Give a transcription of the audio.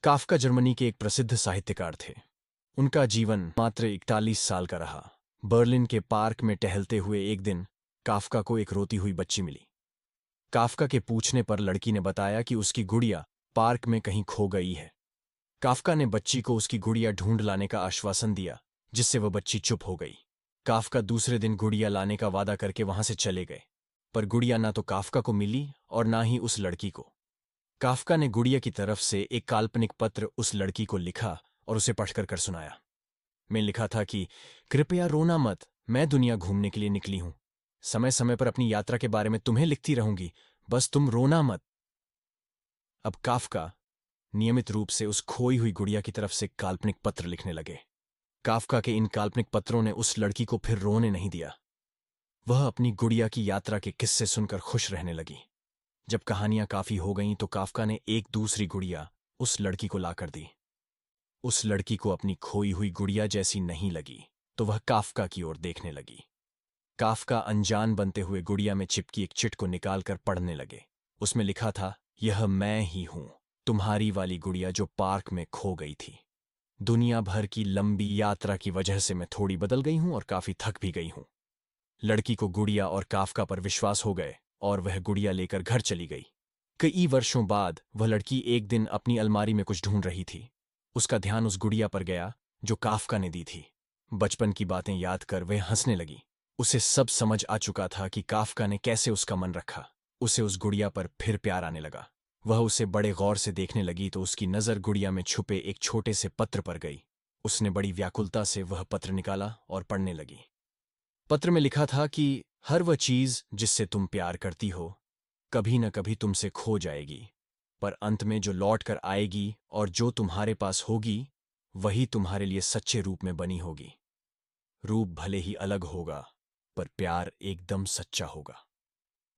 Kafka Germany के एक प्रसिद्ध साहित्यकार थे। उनका जीवन मात्र 41 साल का रहा। बर्लिन के पार्क में टहलते हुए एक दिन काफका को एक रोती हुई बच्ची मिली। काफका के पूछने पर लड़की ने बताया कि उसकी गुड़िया पार्क में कहीं खो गई है। काफका ने बच्ची को उसकी गुड़िया ढूंढ लाने का आश्वासन दिया, जिससे वह बच्ची चुप हो गई। काफका दूसरे दिन गुड़िया लाने का वादा करके वहां से चले गए, पर गुड़िया ना तो काफका को मिली और ना ही उस लड़की को। काफका ने गुड़िया की तरफ से एक काल्पनिक पत्र उस लड़की को लिखा और उसे पढ़कर कर सुनाया। मैं लिखा था कि कृपया रोना मत, मैं दुनिया घूमने के लिए निकली हूं। समय समय पर अपनी यात्रा के बारे में तुम्हें लिखती रहूंगी, बस तुम रोना मत। अब काफका नियमित रूप से उस खोई हुई गुड़िया की तरफ से काल्पनिक पत्र लिखने लगे। काफका के इन काल्पनिक पत्रों ने उस लड़की को फिर रोने नहीं दिया। वह अपनी गुड़िया की यात्रा के किस्से सुनकर खुश रहने लगी। जब कहानियां काफी हो गईं तो काफका ने एक दूसरी गुड़िया उस लड़की को लाकर दी। उस लड़की को अपनी खोई हुई गुड़िया जैसी नहीं लगी, तो वह काफका की ओर देखने लगी। काफका अनजान बनते हुए गुड़िया में चिपकी एक चिट को निकालकर पढ़ने लगे। उसमें लिखा था, यह मैं ही हूं, तुम्हारी वाली गुड़िया जो पार्क में खो गई थी। दुनिया भर की लंबी यात्रा की वजह से मैं थोड़ी बदल गई हूं और काफी थक भी गई हूं। लड़की को गुड़िया और काफका पर विश्वास हो गए और वह गुड़िया लेकर घर चली गई। कई वर्षों बाद वह लड़की एक दिन अपनी अलमारी में कुछ ढूंढ रही थी। उसका ध्यान उस गुड़िया पर गया जो काफका ने दी थी। बचपन की बातें याद कर वह हंसने लगी। उसे सब समझ आ चुका था कि काफका ने कैसे उसका मन रखा। उसे उस गुड़िया पर फिर प्यार आने लगा। वह उसे बड़े गौर से देखने लगी तो उसकी नजर गुड़िया में छुपे एक छोटे से पत्र पर गई। उसने बड़ी व्याकुलता से वह पत्र निकाला और पढ़ने लगी। पत्र में लिखा था कि हर वह चीज जिससे तुम प्यार करती हो कभी न कभी तुमसे खो जाएगी, पर अंत में जो लौट कर आएगी और जो तुम्हारे पास होगी वही तुम्हारे लिए सच्चे रूप में बनी होगी। रूप भले ही अलग होगा, पर प्यार एकदम सच्चा होगा।